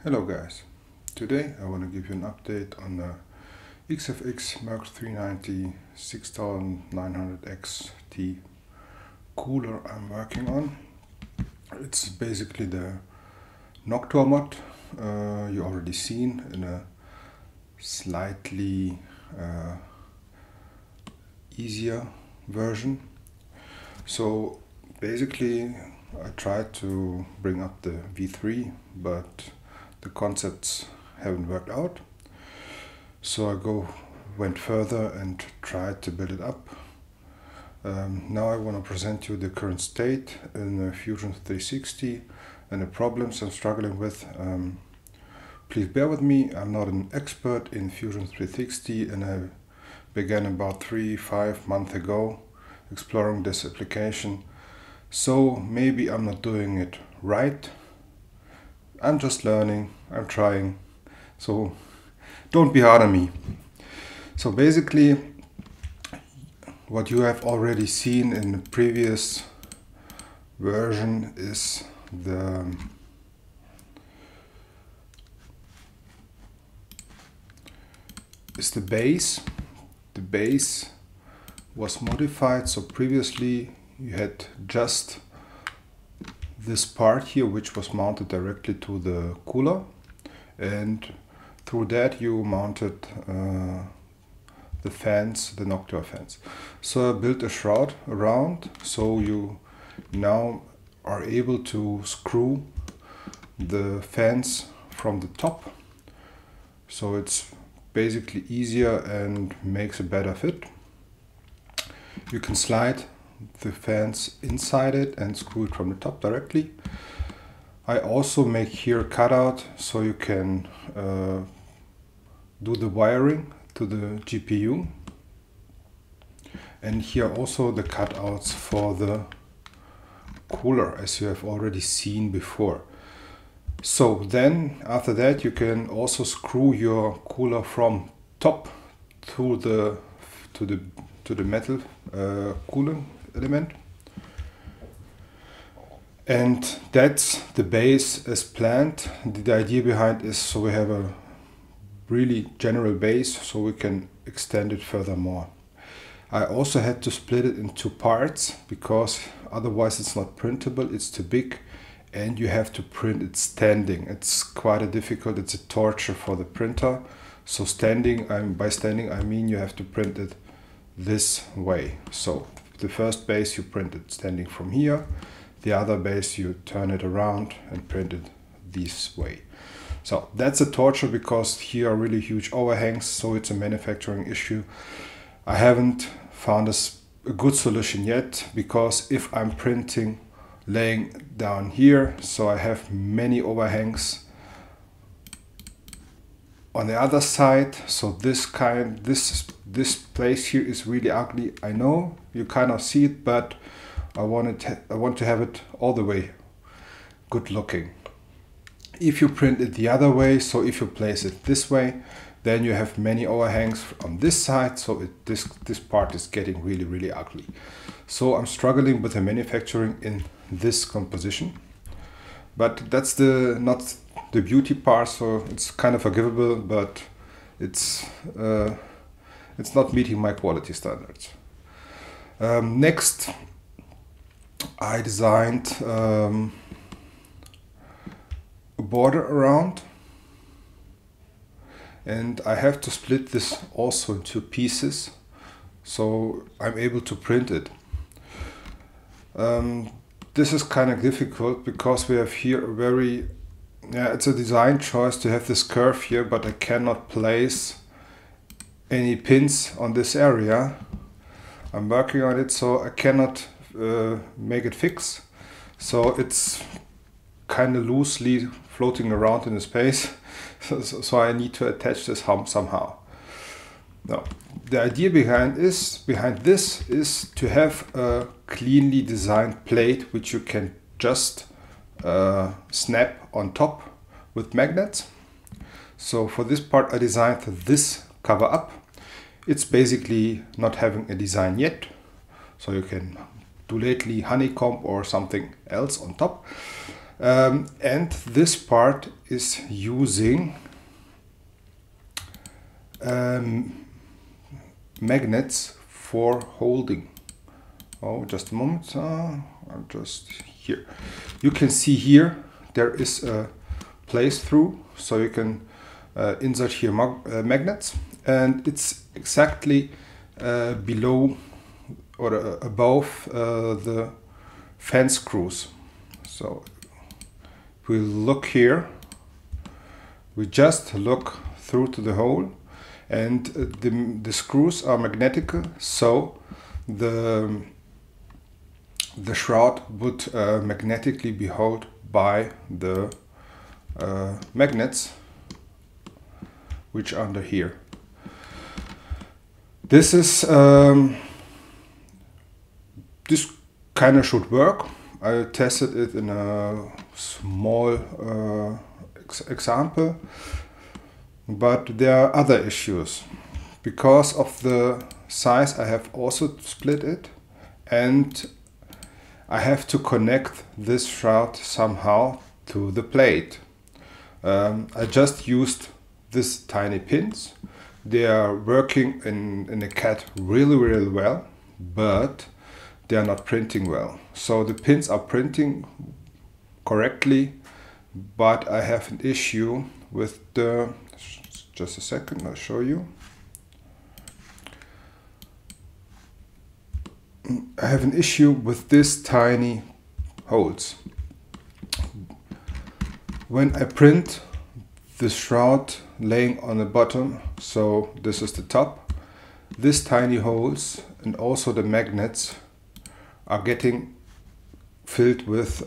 Hello guys, today I want to give you an update on the XFX MERC 390 6900XT cooler I'm working on. It's basically the NOCTUA mod you already seen in a slightly easier version. So basically I tried to bring up the V3, but the concepts haven't worked out. So I went further and tried to build it up. Now I want to present you the current state in the Fusion 360 and the problems I'm struggling with. Please bear with me, I'm not an expert in Fusion 360 and I began about 3-5 months ago exploring this application. So maybe I'm not doing it right. I'm just learning, I'm trying, so don't be hard on me. So basically what you have already seen in the previous version is the base. The base was modified, so previously you had just this part here which was mounted directly to the cooler, and through that you mounted the fans, the NOCTUA fans. So I built a shroud around, so you now are able to screw the fans from the top, so it's basically easier and makes a better fit. You can slide the fans inside it and screw it from the top directly. I also make here a cutout so you can do the wiring to the GPU, and here also the cutouts for the cooler, as you have already seen before. So then after that you can also screw your cooler from top to the metal cooling element, and that's the base as planned. The idea behind is so we have a really general base so we can extend it furthermore. I also had to split it into parts because otherwise it's not printable, it's too big, and you have to print it standing. It's quite difficult, it's a torture for the printer. So standing, by standing I mean you have to print it this way. So the first base you print it standing from here, the other base you turn it around and print it this way. So that's a torture because here are really huge overhangs, so it's a manufacturing issue. I haven't found a good solution yet, because if I'm printing laying down here, so I have many overhangs on the other side. So this place here is really ugly. I know you kind of see it, but I want to have it all the way good looking. If you print it the other way, so if you place it this way, then you have many overhangs on this side, so this part is getting really ugly. So I'm struggling with the manufacturing in this composition, but that's not the beauty part, so it's kind of forgivable, but it's not meeting my quality standards. Next, I designed a border around, and I have to split this also into pieces so I'm able to print it. This is kind of difficult because we have here a very, it's a design choice to have this curve here, but I cannot place any pins on this area. I'm working on it, so I cannot make it fix. So it's kind of loosely floating around in the space. So I need to attach this somehow. Now, the idea behind this is to have a cleanly designed plate which you can just snap on top with magnets. So for this part I designed this cover up. It's basically not having a design yet, so you can do lately honeycomb or something else on top. And this part is using magnets for holding. Oh, just a moment. I'm just here. You can see here there is a place through, so you can insert here magnets, and it's exactly below or above the fan screws. So if we look here, we just look through to the hole, and the screws are magnetic, so the shroud would magnetically be held by the magnets which are under here. This is this kind of should work. I tested it in a small example, but there are other issues. Because of the size, I have also split it, and I have to connect this shroud somehow to the plate. I just used these tiny pins. They are working in a CAD really well, but they are not printing well. So the pins are printing correctly, but I have an issue with the, just a second, I'll show you. I have an issue with these tiny holes. When I print the shroud laying on the bottom, so this is the top, these tiny holes and also the magnets are getting filled with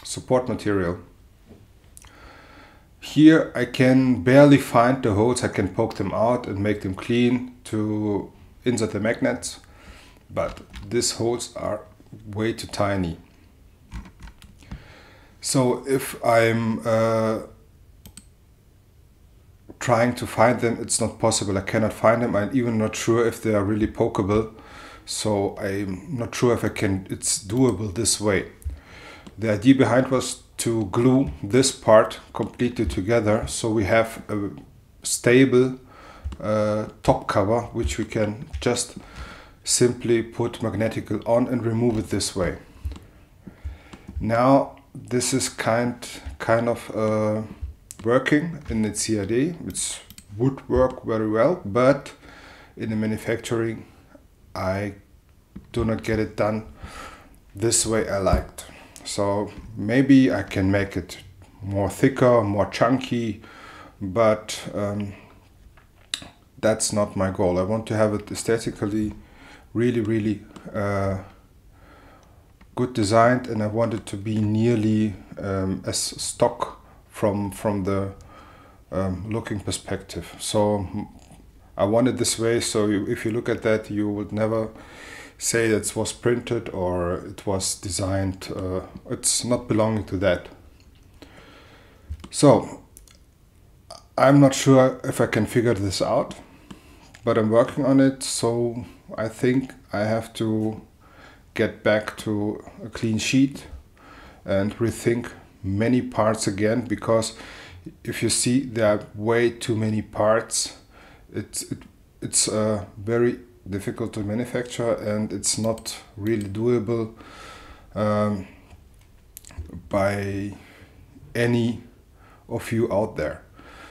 support material. Here I can barely find the holes. I can poke them out and make them clean to insert the magnets, but these holes are way too tiny. So if I'm trying to find them, it's not possible. I cannot find them. I'm even not sure if they are really pokeable. So I'm not sure if it's doable this way. The idea behind was to glue this part completely together, so we have a stable top cover, which we can just simply put magnetical on and remove it this way. Now this is kind of working in its CAD. It would work very well, but in the manufacturing I do not get it done this way I liked. So maybe I can make it more thicker, more chunky, but that's not my goal. I want to have it aesthetically really good designed, and I want it to be nearly as stock from the looking perspective. So I want it this way, so if you look at that, you would never say it was printed or it was designed. It's not belonging to that. So I'm not sure if I can figure this out, but I'm working on it. So I think I have to get back to a clean sheet and rethink many parts again, because if you see there are way too many parts, it's very difficult to manufacture, and it's not really doable by any of you out there.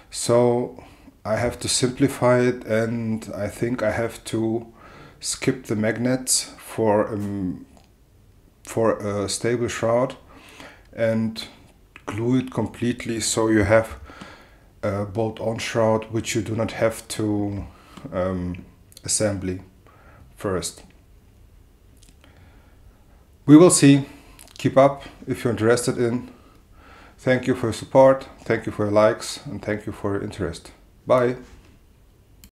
So I have to simplify it, and I think I have to skip the magnets for a stable shroud and glue it completely, so you have a bolt-on shroud which you do not have to assembly first. We will see. Keep up if you're interested in. Thank you for your support, thank you for your likes, and thank you for your interest. Bye.